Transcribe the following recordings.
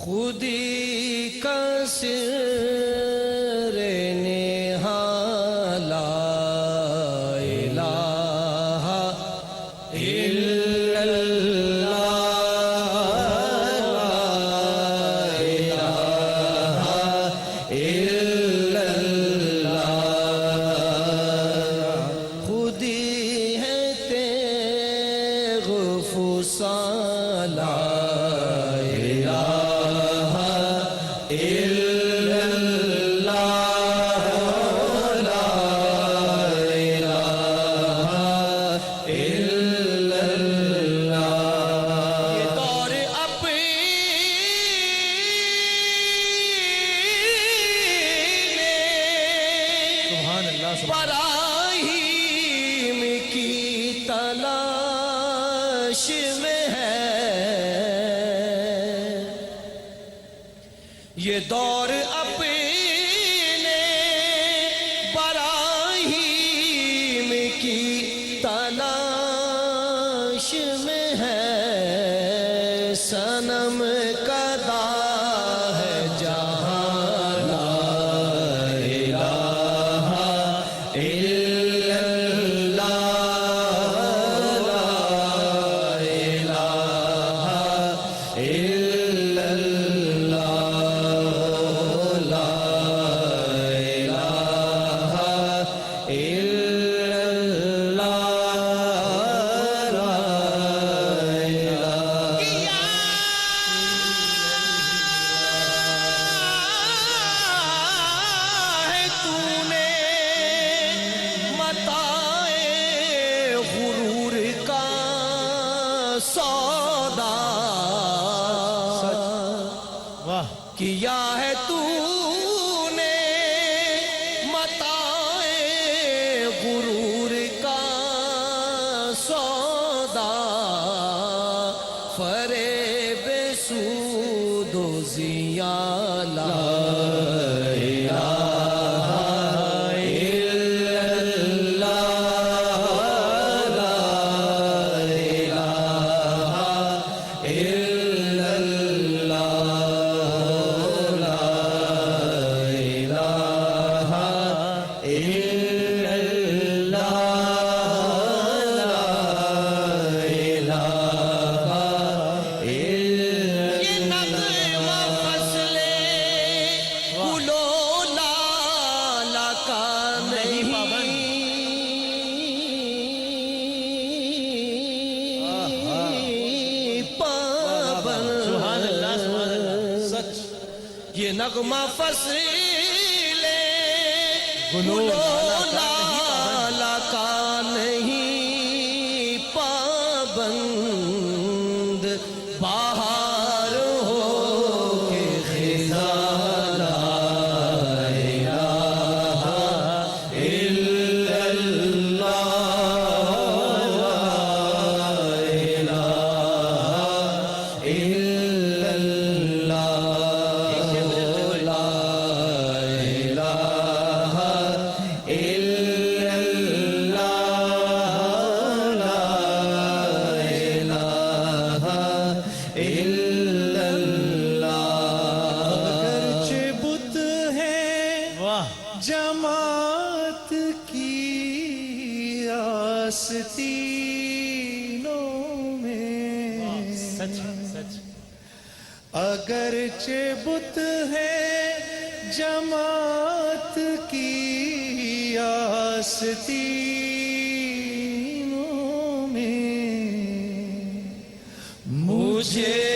خودی کا سر نہا لا الہ الا اللہ لا الہ الا اللہ خودی ہے تیغ فسان لا براہیم کی تلاش میں ہے یہ دور اپنے براہیم کی تلاش میں ہے صنم کدا ہے جہاں لا سودا کیا ہے تو نے متاع غرور کا سودا فریب سود و زیاں لا یہ نغمہ فصل گلو لالا کا نہیں پابند بہار ہو کے خزاں لا الہ الا اللہ لا الہ الا اللہ جماعت کی آستینوں میں اگرچہ بت ہے جماعت کی آستینوں میں مجھے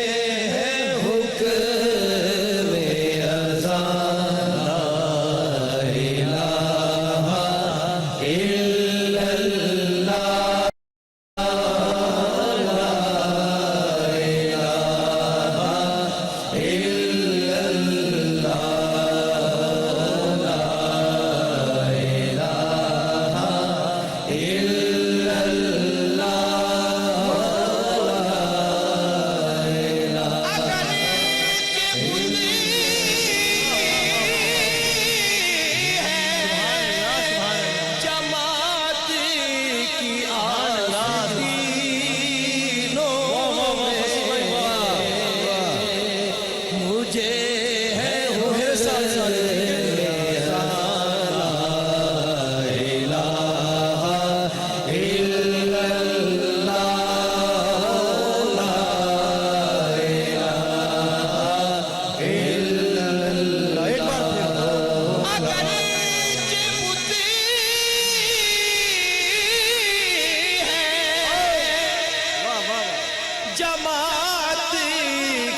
جماعت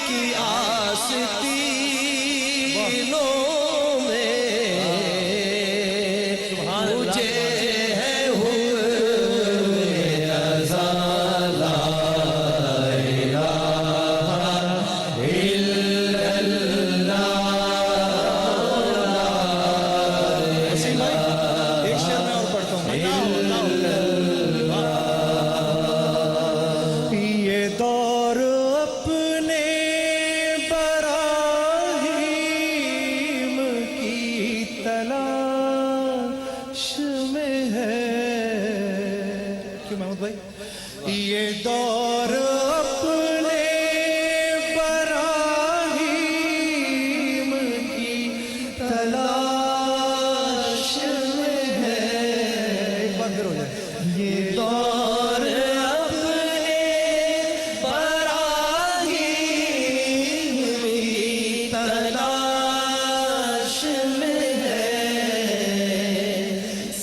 کی آستینوں میں مجھے ہے حکم ازا لا الہ الا اللہ۔ ایک شعر میں اور پڑھتا ہوں، یہ دور اپنے براہیم کی تلاش میں ہے۔ کیوں محمود بھائی؟ یہ دور اپنے براہیم کی تلاش میں ہے۔ ایک بار پھر ہو جائے، یہ دور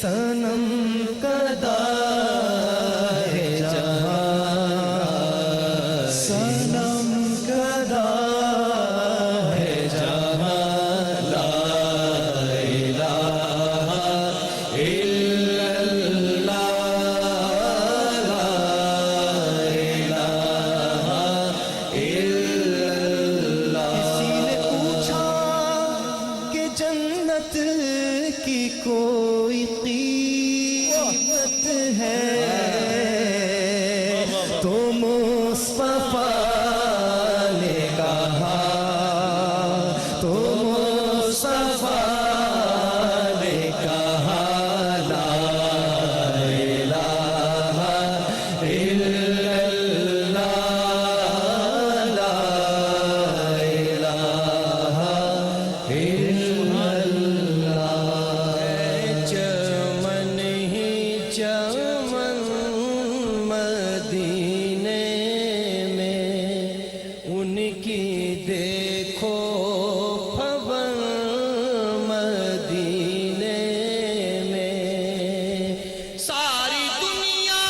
صنم کدا ہے جہاں، صنم کدا ہے جہاں، لا الہ الا اللہ، لا الہ الا اللہ۔ کسی نے پوچھا کہ جنت کی کوئی قیمت ہے تو مصطفیٰ نے کہا، تو مصطفیٰ نے کہا، لا الہ الا اللہ، لا الہ الا اللہ۔ چمن ہی چمن مدینے میں ان کی دیکھو پھبن مدینے میں، ساری دنیا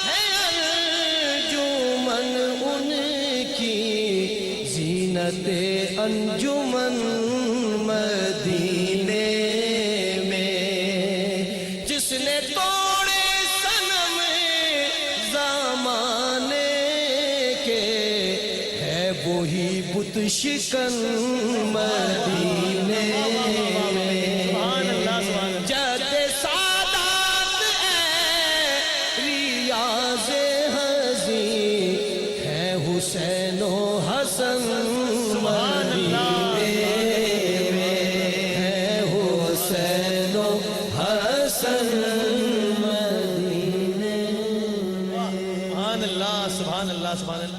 ہے انجمن ان کی، زینت انجمن مدینے میں، جس نے توڑے صنم زمانے کے، ہے وہی بت شکن مدینے میں۔ جد سادات اے ریاض ہنسی، ہے حسین و حسن مدینے میں، ہے حسین و حسن مدینے میں۔ سبحان اللہ، سبحان اللہ، سبحان اللہ۔